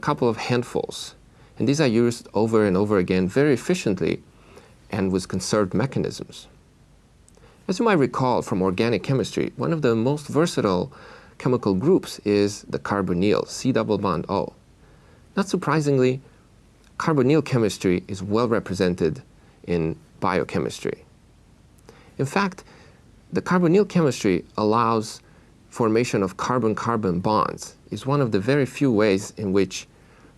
couple of handfuls. And these are used over and over again very efficiently and with conserved mechanisms. As you might recall from organic chemistry, one of the most versatile chemical groups is the carbonyl, C-double-bond-O. Not surprisingly, carbonyl chemistry is well represented in biochemistry. In fact, the carbonyl chemistry allows formation of carbon-carbon bonds. It's one of the very few ways in which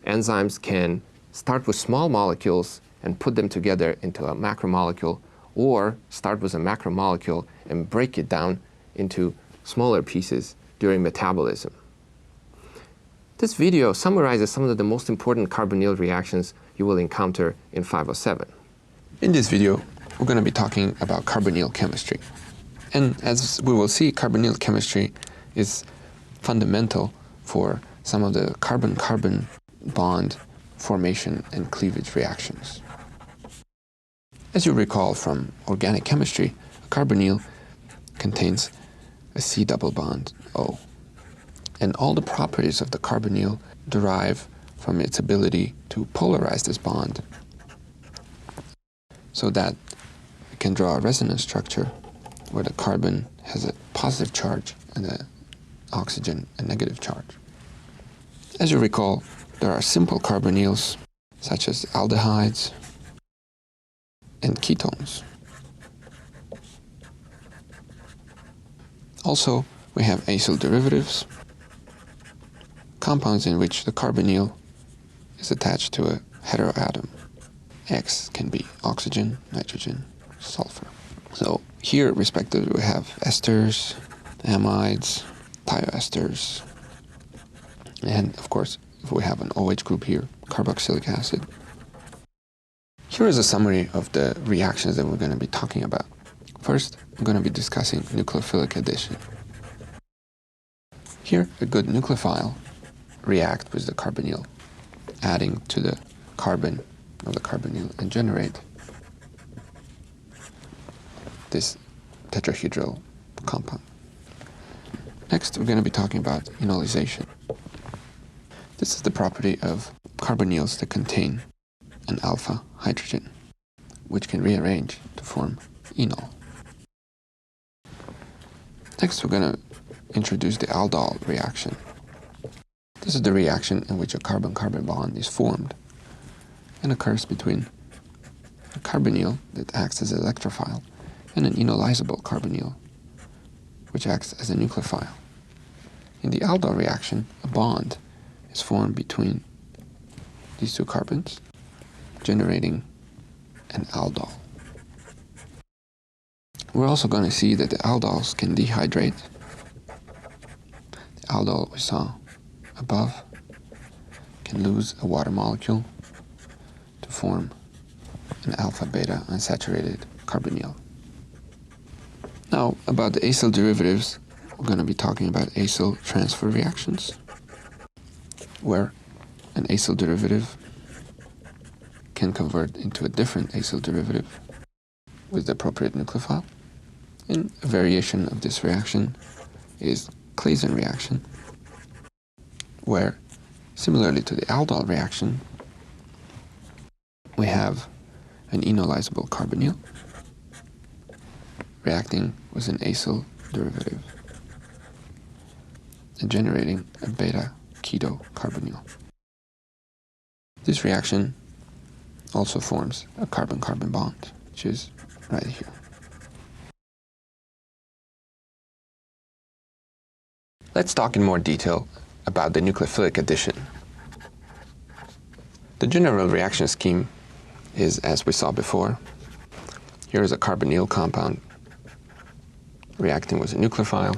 enzymes can start with small molecules and put them together into a macromolecule, or start with a macromolecule and break it down into smaller pieces during metabolism. This video summarizes some of the most important carbonyl reactions you will encounter in 507. In this video, we're going to be talking about carbonyl chemistry. And as we will see, carbonyl chemistry is fundamental for some of the carbon-carbon bond formation and cleavage reactions. As you recall from organic chemistry, a carbonyl contains a C-double-bond-O. And all the properties of the carbonyl derive from its ability to polarize this bond so that it can draw a resonance structure where the carbon has a positive charge and the oxygen a negative charge. As you recall, there are simple carbonyls such as aldehydes and ketones. Also, we have acyl derivatives, compounds in which the carbonyl is attached to a heteroatom. X can be oxygen, nitrogen, sulfur. So here, respectively, we have esters, amides, thioesters, and of course, if we have an OH group here, carboxylic acid. Here is a summary of the reactions that we're going to be talking about. First, we're going to be discussing nucleophilic addition. Here, a good nucleophile react with the carbonyl, adding to the carbon of the carbonyl and generate this tetrahedral compound. Next, we're going to be talking about enolization. This is the property of carbonyls that contain an alpha hydrogen, which can rearrange to form enol. Next, we're going to introduce the Aldol reaction. This is the reaction in which a carbon-carbon bond is formed and occurs between a carbonyl that acts as an electrophile and an enolizable carbonyl, which acts as a nucleophile. In the Aldol reaction, a bond is formed between these two carbons, generating an aldol. We're also going to see that the aldols can dehydrate. The aldol we saw above can lose a water molecule to form an alpha-beta unsaturated carbonyl. Now, about the acyl derivatives, we're going to be talking about acyl transfer reactions, where an acyl derivative can convert into a different acyl derivative with the appropriate nucleophile. And a variation of this reaction is Claisen reaction, where, similarly to the Aldol reaction, we have an enolizable carbonyl reacting with an acyl derivative and generating a beta-keto carbonyl. This reaction also forms a carbon-carbon bond, which is right here. Let's talk in more detail about the nucleophilic addition. The general reaction scheme is as we saw before. Here is a carbonyl compound reacting with a nucleophile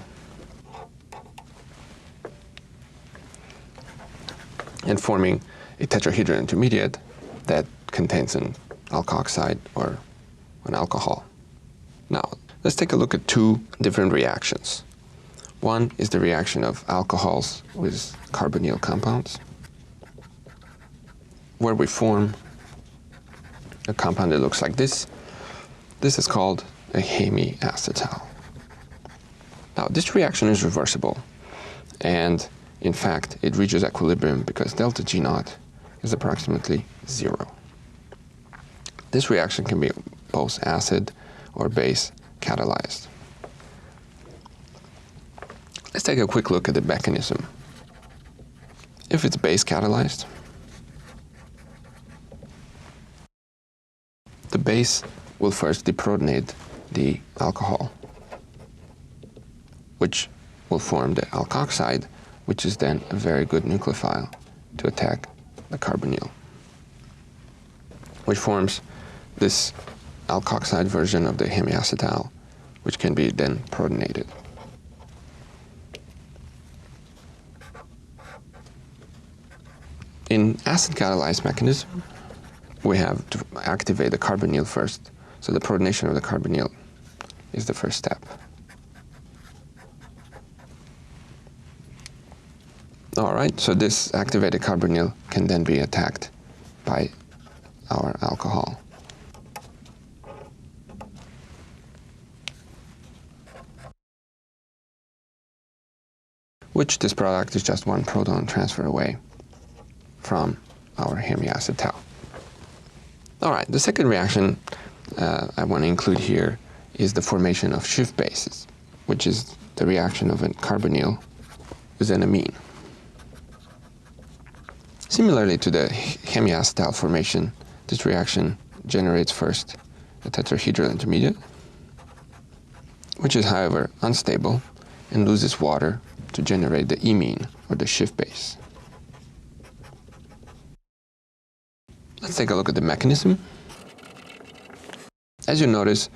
and forming a tetrahedral intermediate that contains an alkoxide or an alcohol. Now, let's take a look at two different reactions. One is the reaction of alcohols with carbonyl compounds, where we form a compound that looks like this. This is called a hemiacetal. Now, this reaction is reversible, and in fact, it reaches equilibrium because delta G0 is approximately 0. This reaction can be both acid or base catalyzed. Let's take a quick look at the mechanism. If it's base catalyzed, the base will first deprotonate the alcohol, which will form the alkoxide, which is then a very good nucleophile to attack the carbonyl, which forms this alkoxide version of the hemiacetal, which can be then protonated. In acid catalyzed mechanism, we have to activate the carbonyl first. So the protonation of the carbonyl is the first step. All right, so this activated carbonyl can then be attacked by our alcohol. Which this product is just one proton transfer away from our hemiacetal. All right, the second reaction I want to include here is the formation of Schiff bases, which is the reaction of a carbonyl with an amine. Similarly to the hemiacetal formation, this reaction generates first a tetrahedral intermediate, which is, however, unstable and loses water to generate the imine, or the Schiff base. Let's take a look at the mechanism. As you notice,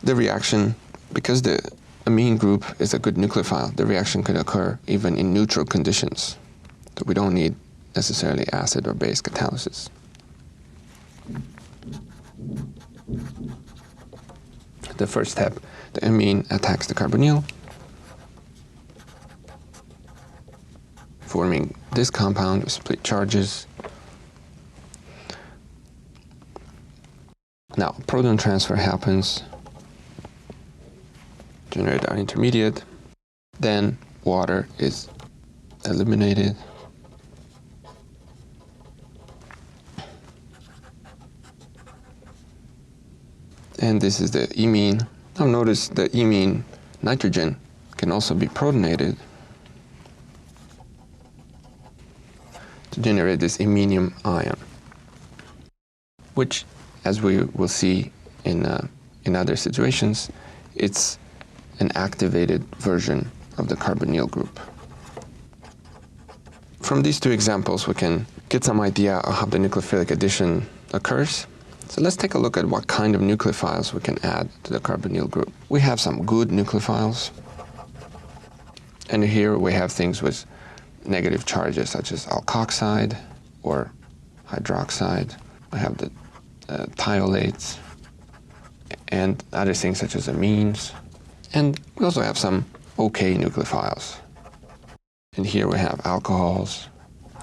the reaction, because the amine group is a good nucleophile, the reaction can occur even in neutral conditions. So we don't need necessarily acid or base catalysis. The first step, the amine attacks the carbonyl, forming this compound with split charges. Now, proton transfer happens, generate our intermediate, then water is eliminated. And this is the imine. Now notice the imine nitrogen can also be protonated to generate this iminium ion, which, as we will see in other situations, it's an activated version of the carbonyl group. From these two examples, we can get some idea of how the nucleophilic addition occurs. So let's take a look at what kind of nucleophiles we can add to the carbonyl group. We have some good nucleophiles, and here we have things with negative charges such as alkoxide or hydroxide. We have the thiolates and other things such as amines. And we also have some okay nucleophiles. And here we have alcohols,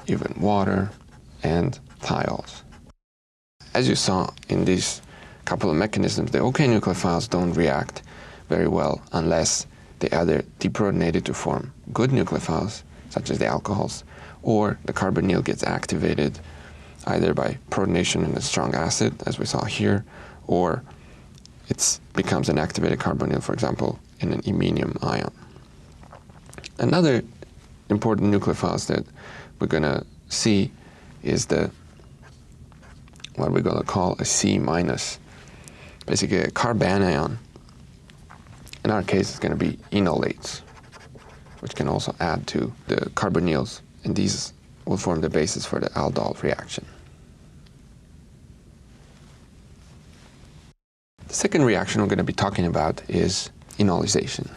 even water, and thiols. As you saw in these couple of mechanisms, the okay nucleophiles don't react very well unless they either deprotonated to form good nucleophiles, such as the alcohols, or the carbonyl gets activated either by protonation in a strong acid, as we saw here, or it becomes an activated carbonyl, for example, in an iminium ion. Another important nucleophiles that we're going to see is what we're going to call a C-, basically a carbanion. In our case, it's going to be enolates, which can also add to the carbonyls, and these will form the basis for the Aldol reaction. The second reaction we're going to be talking about is enolization.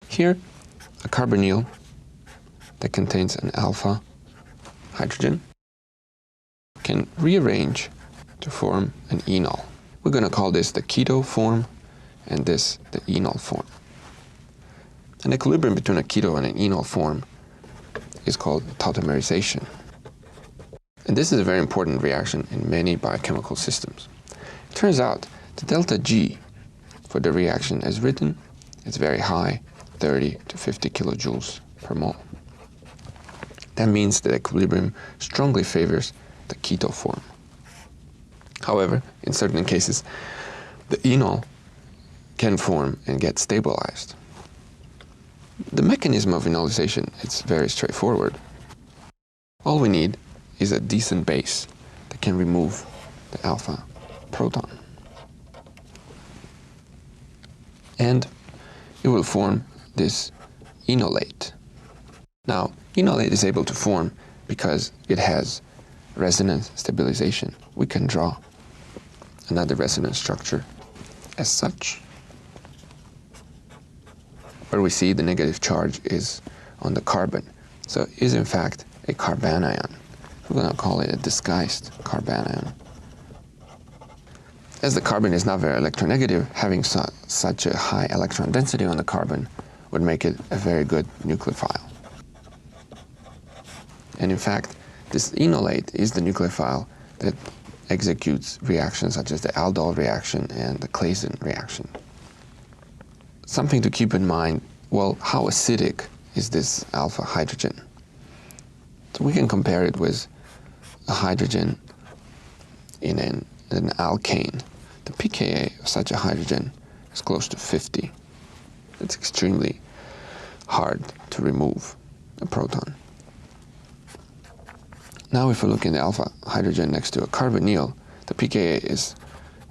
Here, a carbonyl that contains an alpha hydrogen can rearrange to form an enol. We're going to call this the keto form and this the enol form. An equilibrium between a keto and an enol form is called tautomerization. And this is a very important reaction in many biochemical systems. It turns out the delta G for the reaction as written is very high, 30 to 50 kilojoules per mole. That means that equilibrium strongly favors the keto form. However, in certain cases, the enol can form and get stabilized. The mechanism of inhalation is very straightforward. All we need is a decent base that can remove the alpha proton. And it will form this enolate. Now, enolate is able to form because it has resonance stabilization. We can draw another resonance structure as such, where we see the negative charge is on the carbon. So it is in fact a carbanion. We're going to call it a disguised carbanion. As the carbon is not very electronegative, having such a high electron density on the carbon would make it a very good nucleophile. And in fact, this enolate is the nucleophile that executes reactions such as the Aldol reaction and the Claisen reaction. Something to keep in mind, well, how acidic is this alpha hydrogen? So we can compare it with a hydrogen in an alkane. The pKa of such a hydrogen is close to 50. It's extremely hard to remove a proton. Now if we look in the alpha hydrogen next to a carbonyl, the pKa is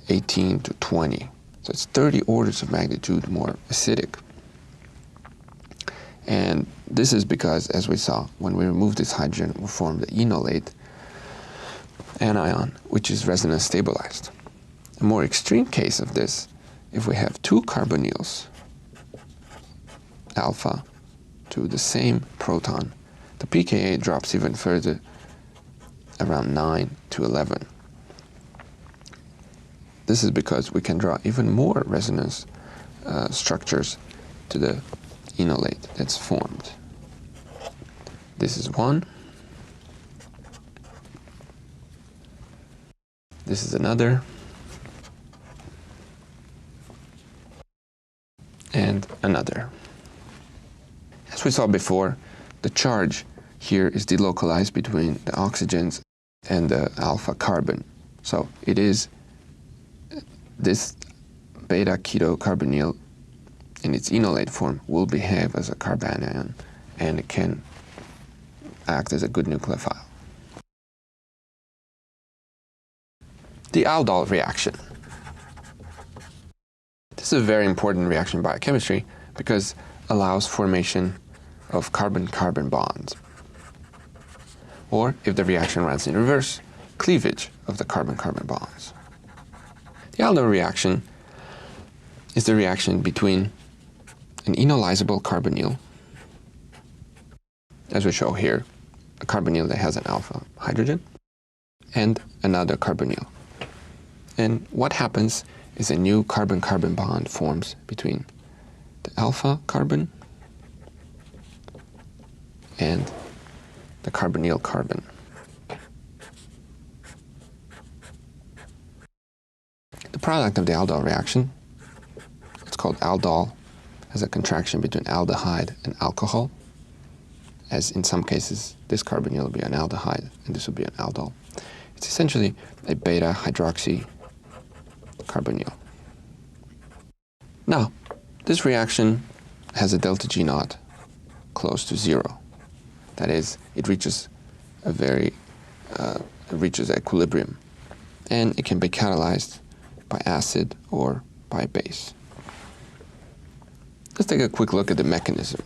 18 to 20. So it's 30 orders of magnitude more acidic. And this is because, as we saw, when we remove this hydrogen, we form the enolate anion, which is resonance stabilized. A more extreme case of this, if we have two carbonyls, alpha, to the same proton, the pKa drops even further, around 9 to 11. This is because we can draw even more resonance structures to the enolate that's formed. This is one. This is another. And another. As we saw before, the charge here is delocalized between the oxygens and the alpha carbon. So it is this beta keto carbonyl in its enolate form will behave as a carbanion, and it can act as a good nucleophile. The Aldol reaction. This is a very important reaction in biochemistry because it allows formation of carbon-carbon bonds. Or, if the reaction runs in reverse, cleavage of the carbon-carbon bonds. The Aldol reaction is the reaction between an enolizable carbonyl, as we show here, a carbonyl that has an alpha hydrogen, and another carbonyl. And what happens is a new carbon-carbon bond forms between the alpha carbon and the carbonyl carbon. The product of the Aldol reaction, it's called Aldol, has a contraction between aldehyde and alcohol, as in some cases this carbonyl will be an aldehyde and this will be an aldol. It's essentially a beta hydroxy carbonyl. Now, this reaction has a delta G naught close to 0. That is, it reaches equilibrium, and it can be catalyzed by acid or by base. Let's take a quick look at the mechanism.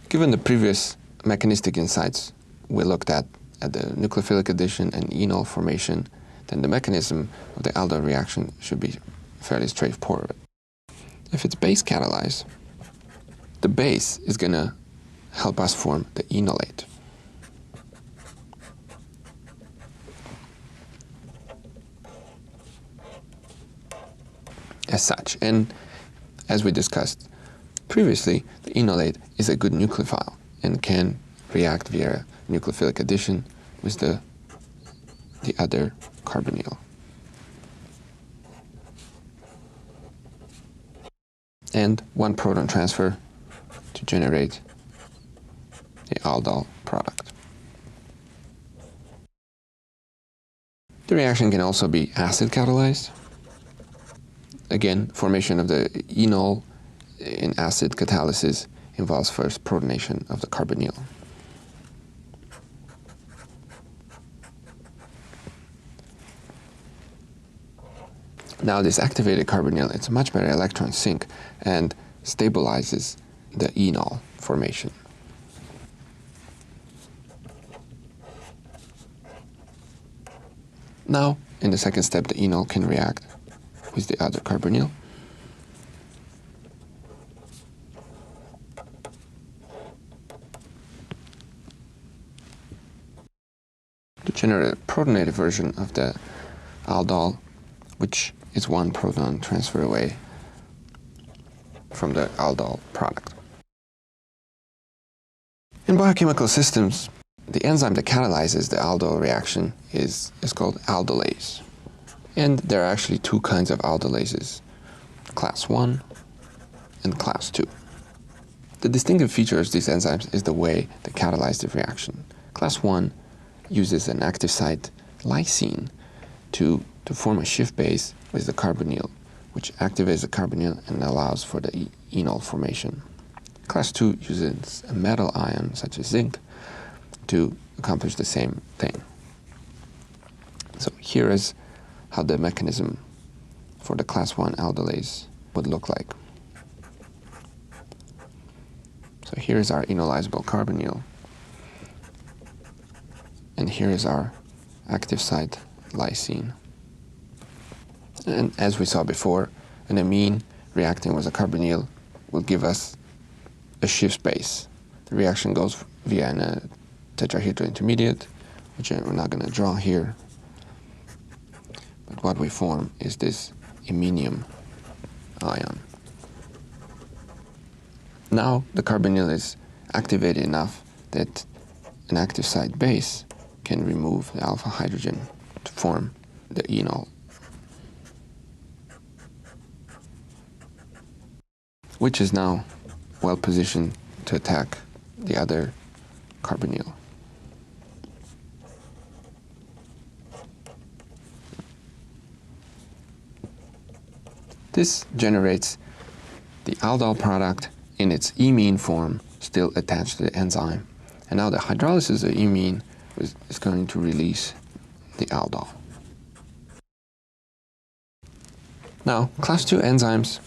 Given the previous mechanistic insights we looked at the nucleophilic addition and enol formation, then the mechanism of the Aldol reaction should be fairly straightforward. If it's base catalyzed, the base is going to help us form the enolate. As such, and as we discussed previously, the enolate is a good nucleophile and can react via nucleophilic addition with the other carbonyl. And one proton transfer to generate the aldol product. The reaction can also be acid catalyzed. Again, formation of the enol in acid catalysis involves first protonation of the carbonyl. Now this activated carbonyl, it's a much better electron sink and stabilizes the enol formation. Now, in the second step, the enol can react with the other carbonyl. To generate a protonated version of the aldol, which is one proton transfer away from the aldol product. In biochemical systems, the enzyme that catalyzes the aldol reaction is called aldolase. And there are actually two kinds of aldolases, class 1 and class 2. The distinctive feature of these enzymes is the way they catalyze the reaction. Class 1 uses an active site lysine to form a shift base with the carbonyl, which activates the carbonyl and allows for the enol formation. Class 2 uses a metal ion, such as zinc, to accomplish the same thing. So here is how the mechanism for the class 1 aldolase would look like. So here is our enolizable carbonyl, and here is our active site lysine. And as we saw before, an amine reacting with a carbonyl will give us a shift base. The reaction goes via a tetrahedral intermediate, which we're not going to draw here. But what we form is this iminium ion. Now the carbonyl is activated enough that an active site base can remove the alpha hydrogen to form the enol, which is now well positioned to attack the other carbonyl. This generates the aldol product in its imine form, still attached to the enzyme. And now the hydrolysis of imine is going to release the aldol. Now, class 2 enzymes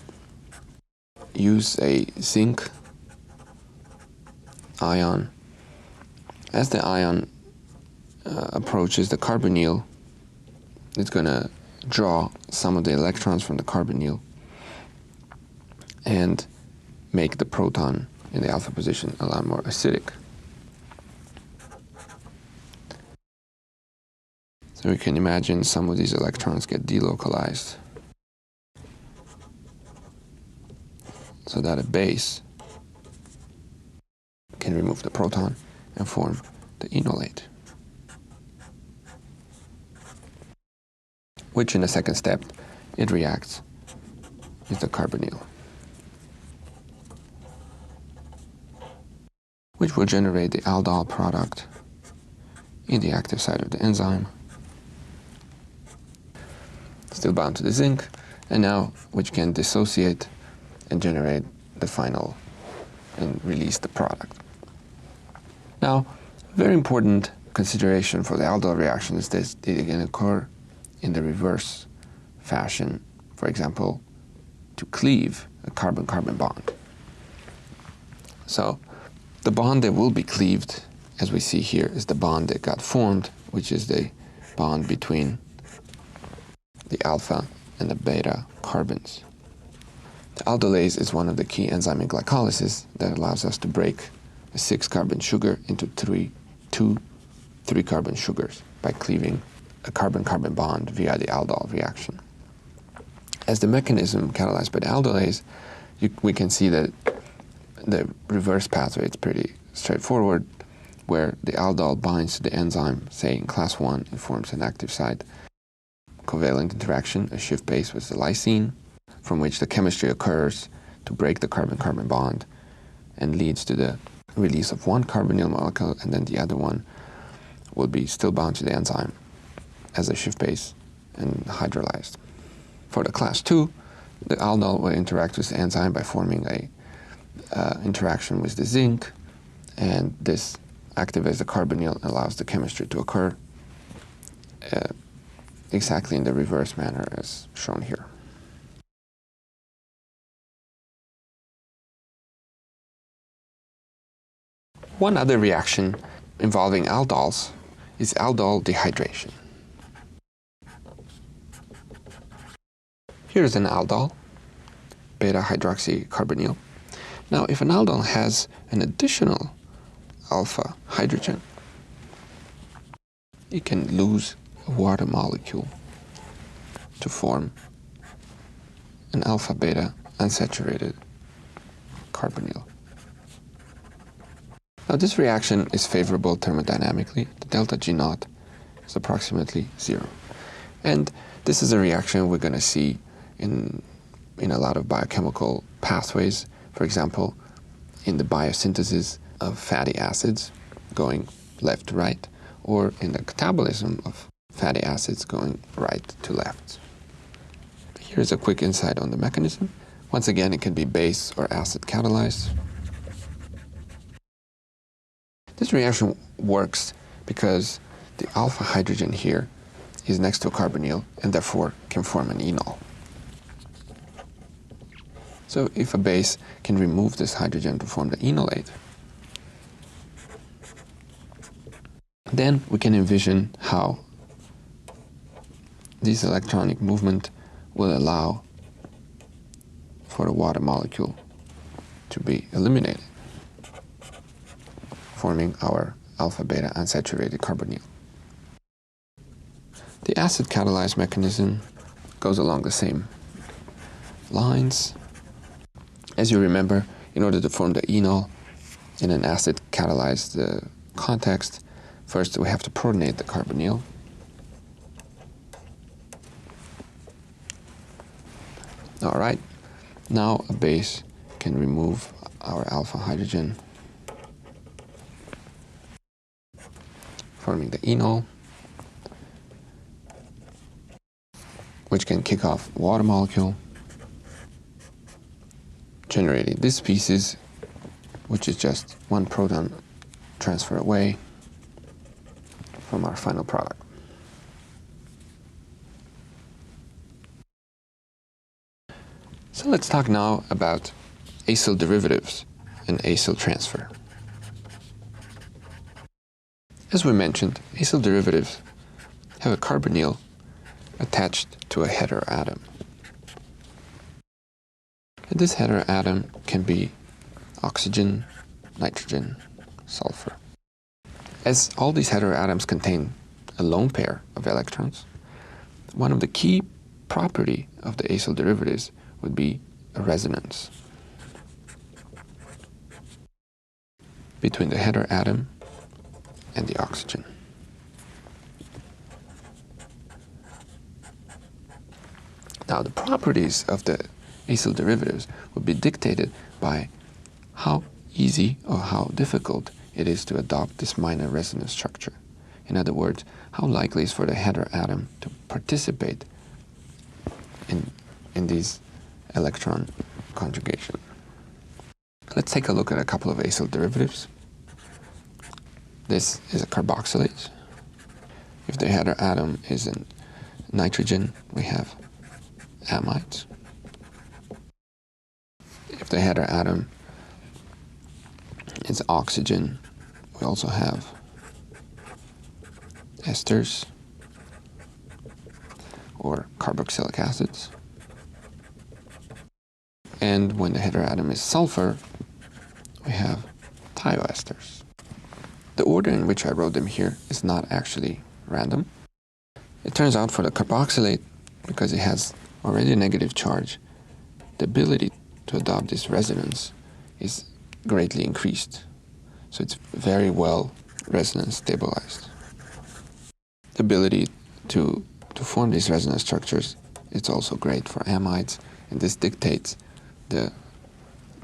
use a zinc ion. As the ion approaches the carbonyl, it's going to draw some of the electrons from the carbonyl and make the proton in the alpha position a lot more acidic. So we can imagine some of these electrons get delocalized so that a base can remove the proton and form the enolate, which in the second step, it reacts with the carbonyl, which will generate the aldol product in the active site of the enzyme, still bound to the zinc, and now which can dissociate and generate the final and release the product. Now, very important consideration for the aldol reaction is that it can occur in the reverse fashion, for example, to cleave a carbon-carbon bond. So the bond that will be cleaved, as we see here, is the bond that got formed, which is the bond between the alpha and the beta carbons. The aldolase is one of the key enzymes in glycolysis that allows us to break a 6-carbon sugar into two 3-carbon sugars by cleaving a carbon-carbon bond via the aldol reaction. As the mechanism catalyzed by the aldolase, we can see that the reverse pathway is pretty straightforward, where the aldol binds to the enzyme, say in class 1, it forms an active site covalent interaction, a shift base with the lysine, from which the chemistry occurs to break the carbon-carbon bond and leads to the release of one carbonyl molecule, and then the other one will be still bound to the enzyme as a Schiff base and hydrolyzed. For the class 2, the aldol will interact with the enzyme by forming a interaction with the zinc, and this activates the carbonyl and allows the chemistry to occur exactly in the reverse manner as shown here. One other reaction involving aldols is aldol dehydration. Here's an aldol, beta-hydroxycarbonyl. Now, if an aldol has an additional alpha hydrogen, it can lose a water molecule to form an alpha-beta unsaturated carbonyl. Now, this reaction is favorable thermodynamically. The delta G0 is approximately 0. And this is a reaction we're going to see in a lot of biochemical pathways. For example, in the biosynthesis of fatty acids going left to right, or in the catabolism of fatty acids going right to left. Here's a quick insight on the mechanism. Once again, it can be base or acid catalyzed. This reaction works because the alpha hydrogen here is next to a carbonyl and therefore can form an enol. So if a base can remove this hydrogen to form the enolate, then we can envision how this electronic movement will allow for a water molecule to be eliminated, forming our alpha-beta unsaturated carbonyl. The acid catalyzed mechanism goes along the same lines. As you remember, in order to form the enol in an acid catalyzed context, first we have to protonate the carbonyl. All right, now a base can remove our alpha hydrogen, forming the enol, which can kick off the water molecule, generating this species, which is just one proton transfer away from our final product. So let's talk now about acyl derivatives and acyl transfer. As we mentioned, acyl derivatives have a carbonyl attached to a heteroatom. And this heteroatom can be oxygen, nitrogen, sulfur. As all these heteroatoms contain a lone pair of electrons, one of the key properties of the acyl derivatives would be a resonance between the heteroatom and the oxygen. Now, the properties of the acyl derivatives would be dictated by how easy or how difficult it is to adopt this minor resonance structure. In other words, how likely is for the heteroatom to participate in these electron conjugation. Let's take a look at a couple of acyl derivatives. This is a carboxylase. If the heteroatom is in nitrogen, we have amides. If the heteroatom is oxygen, we also have esters or carboxylic acids. And when the heteroatom is sulfur, we have thioesters. The order in which I wrote them here is not actually random. It turns out for the carboxylate, because it has already a negative charge, the ability to adopt this resonance is greatly increased. So it's very well resonance stabilized. The ability to form these resonance structures is also great for amides, and this dictates the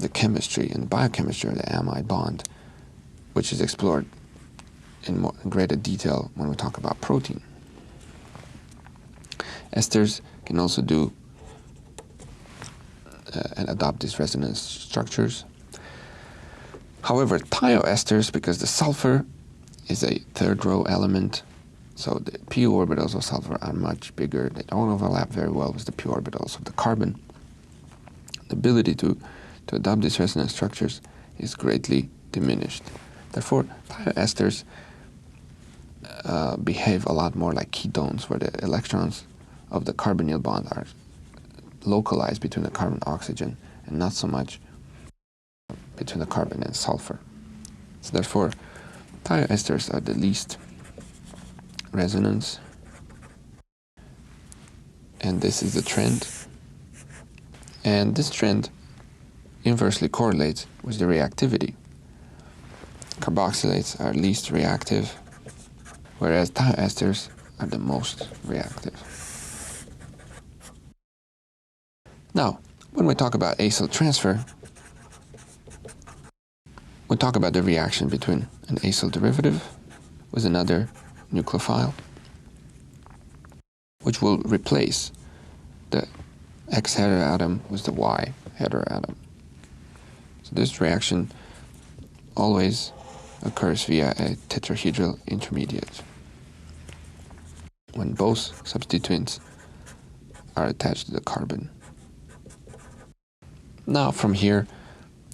chemistry and biochemistry of the amide bond which is explored in greater detail when we talk about protein. Esters can also do and adopt these resonance structures. However, thioesters, because the sulfur is a third row element, so the p orbitals of sulfur are much bigger. They don't overlap very well with the p orbitals of the carbon. The ability to adopt these resonance structures is greatly diminished. Therefore, thioesters behave a lot more like ketones, where the electrons of the carbonyl bond are localized between the carbon and oxygen, and not so much between the carbon and sulfur. So therefore, thioesters are the least resonance, and this is the trend. And this trend inversely correlates with the reactivity. Carboxylates are least reactive, whereas thioesters are the most reactive. Now, when we talk about acyl transfer, we talk about the reaction between an acyl derivative with another nucleophile, which will replace the X heteroatom with the Y heteroatom. So this reaction always occurs via a tetrahedral intermediate, when both substituents are attached to the carbon. Now from here,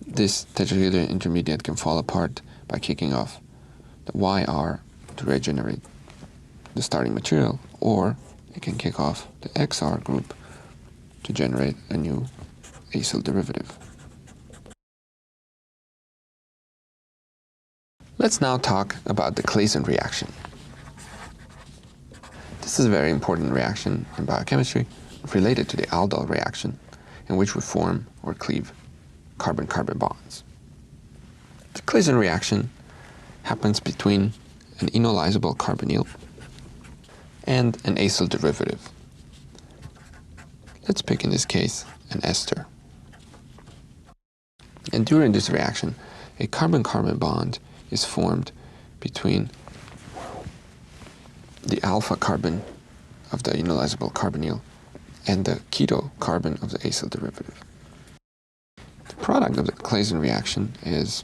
this tetrahedral intermediate can fall apart by kicking off the YR to regenerate the starting material, or it can kick off the XR group to generate a new acyl derivative. Let's now talk about the Claisen reaction. This is a very important reaction in biochemistry related to the Aldol reaction, in which we form or cleave carbon-carbon bonds. The Claisen reaction happens between an enolizable carbonyl and an acyl derivative. Let's pick in this case an ester. And during this reaction, a carbon-carbon bond is formed between the alpha carbon of the enolizable carbonyl and the keto carbon of the acyl derivative. The product of the Claisen reaction is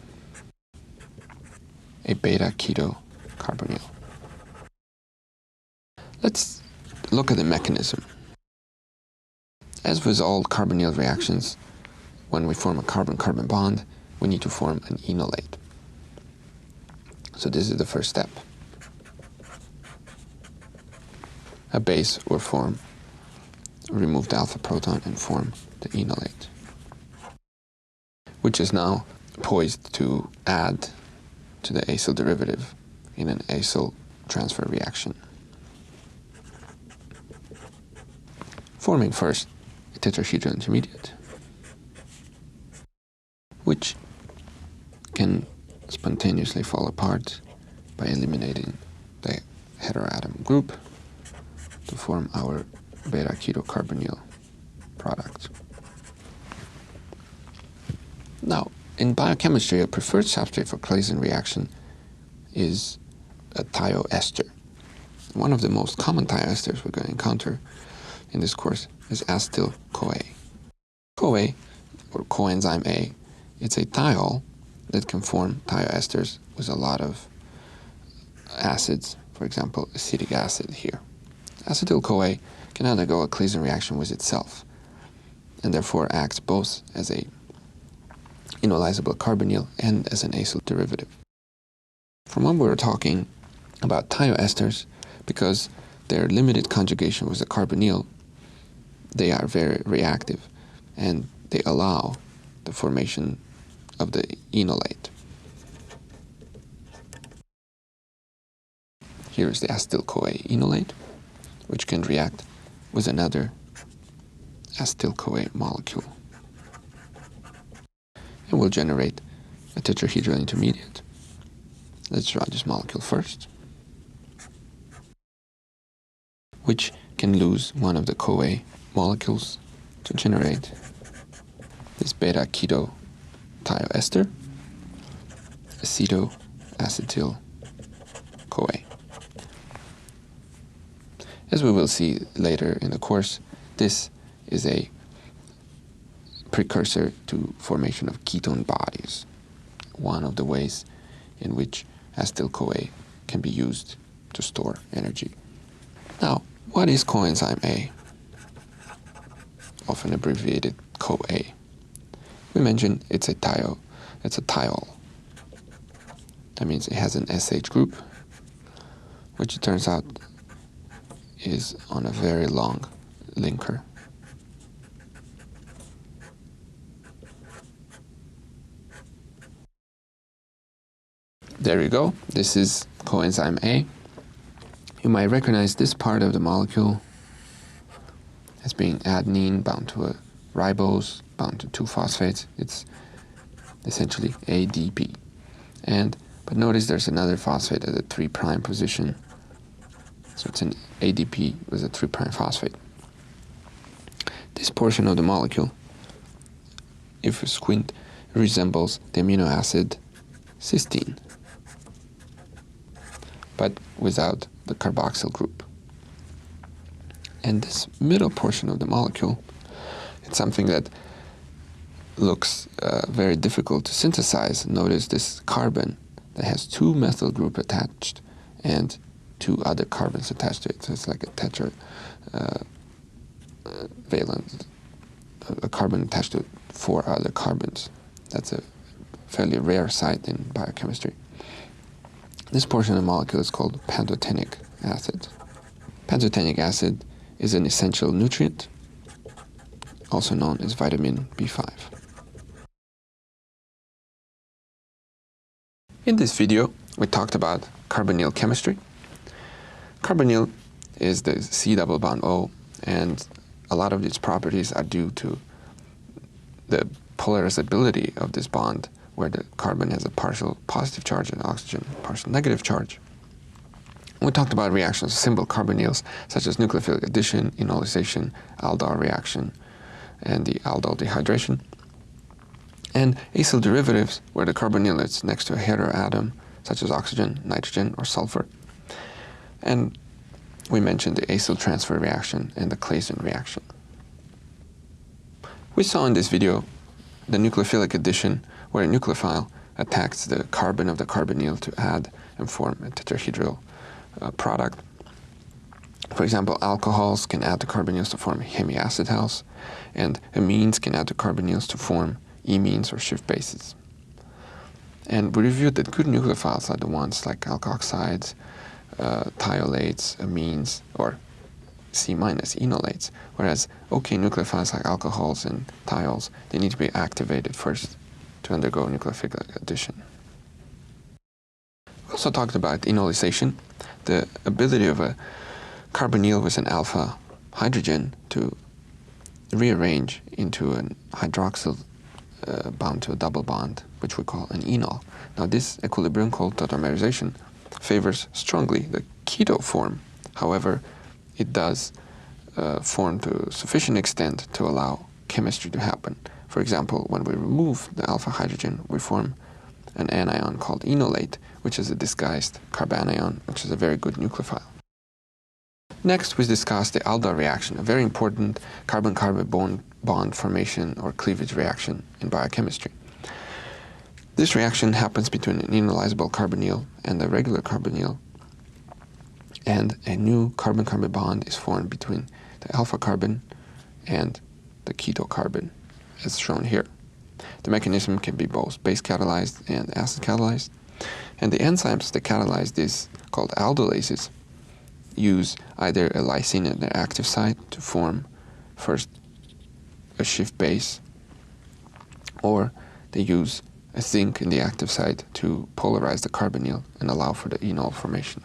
a beta keto carbonyl. Let's look at the mechanism. As with all carbonyl reactions, when we form a carbon-carbon bond, we need to form an enolate. So this is the first step. A base will form, remove the alpha proton and form the enolate, which is now poised to add to the acyl derivative in an acyl transfer reaction, forming first a tetrahedral intermediate, which can spontaneously fall apart by eliminating the heteroatom group to form our beta keto carbonyl product. Now, in biochemistry, a preferred substrate for Claisen reaction is a thioester. One of the most common thioesters we're going to encounter in this course is acetyl-CoA. CoA, or coenzyme A, it's a thiol that can form thioesters with a lot of acids, for example, acetic acid here. Acetyl-CoA can undergo a Claisen reaction with itself, and therefore acts both as a enolizable carbonyl and as an acyl derivative. From when we were talking about thioesters, because their limited conjugation with the carbonyl, they are very reactive, and they allow the formation of the enolate. Here is the acetyl-CoA enolate, which can react with another acetyl-CoA molecule, and will generate a tetrahedral intermediate. Let's draw this molecule first, which can lose one of the CoA molecules to generate this beta keto thioester, aceto acetyl-CoA. As we will see later in the course, this is a precursor to formation of ketone bodies, one of the ways in which acetyl-CoA can be used to store energy. Now, what is coenzyme A? Often abbreviated CoA. We mentioned it's a thiol. That means it has an SH group, which it turns out is on a very long linker. There you go. This is coenzyme A. You might recognize this part of the molecule as being adenine bound to a ribose bound to two phosphates. It's essentially ADP. But notice there's another phosphate at the 3' position. So it's an ADP with a 3' phosphate. This portion of the molecule, if you squint, resembles the amino acid cysteine, but without the carboxyl group. And this middle portion of the molecule, it's something that looks very difficult to synthesize. Notice this carbon that has 2 methyl group attached and 2 other carbons attached to it. So it's like a tetravalent, a carbon attached to 4 other carbons. That's a fairly rare site in biochemistry. This portion of the molecule is called pantothenic acid. Pantothenic acid is an essential nutrient, also known as vitamin B5. In this video, we talked about carbonyl chemistry. Carbonyl is the C double bond O, and a lot of its properties are due to the polarizability of this bond, where the carbon has a partial positive charge and oxygen partial negative charge. We talked about reactions of simple carbonyls, such as nucleophilic addition, inhalation, Aldol reaction, and the Aldol dehydration. And acyl derivatives, where the carbonyl is next to a heteroatom, such as oxygen, nitrogen, or sulfur. And we mentioned the acyl transfer reaction and the Claisen reaction. We saw in this video the nucleophilic addition, where a nucleophile attacks the carbon of the carbonyl to add and form a tetrahedral product. For example, alcohols can add to carbonyls to form hemiacetals, and amines can add to carbonyls to form imines or shift bases. And we reviewed that good nucleophiles are the ones like alkoxides, thiolates, amines, or C- enolates, whereas okay nucleophiles like alcohols and thiols, they need to be activated first to undergo nucleophilic addition. We also talked about enolization, the ability of a carbonyl with an alpha hydrogen to rearrange into an hydroxyl bound to a double bond, which we call an enol. Now this equilibrium called tautomerization favors strongly the keto form. However, it does form to sufficient extent to allow chemistry to happen. For example, when we remove the alpha hydrogen, we form an anion called enolate, which is a disguised carbanion, which is a very good nucleophile. Next, we discussed the Aldol reaction, a very important carbon-carbon bond formation or cleavage reaction in biochemistry. This reaction happens between an enolizable carbonyl and a regular carbonyl, and a new carbon-carbon bond is formed between the alpha carbon and the keto carbon, as shown here. The mechanism can be both base catalyzed and acid catalyzed, and the enzymes that catalyze this, called aldolases, use either a lysine at their active site to form first a shift base, or they use a zinc in the active site to polarize the carbonyl and allow for the enol formation.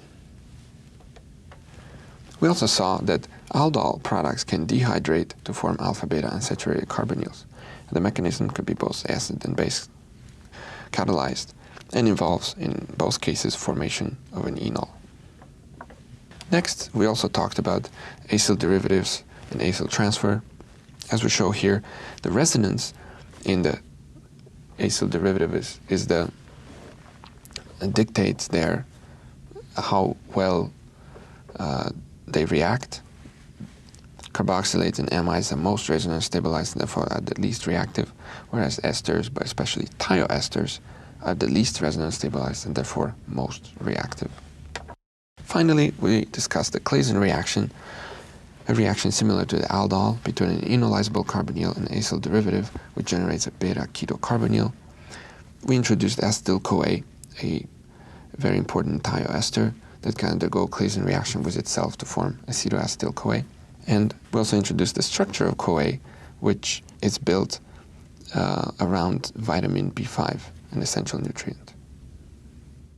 We also saw that aldol products can dehydrate to form alpha-beta unsaturated carbonyls. The mechanism could be both acid and base catalyzed and involves, in both cases, formation of an enol. Next, we also talked about acyl derivatives and acyl transfer. As we show here, the resonance in the acyl derivative is the dictates there how well they react. Carboxylates and amides are most resonance stabilized and therefore are the least reactive, whereas esters, but especially thioesters, are the least resonance stabilized and therefore most reactive. Finally, we discussed the Claisen reaction, a reaction similar to the Aldol between an enolizable carbonyl and acyl derivative, which generates a beta-ketocarbonyl. We introduced acetyl-CoA, a very important thioester that can undergo Claisen reaction with itself to form acetoacetyl-CoA. And we also introduced the structure of CoA, which is built around vitamin B5, an essential nutrient.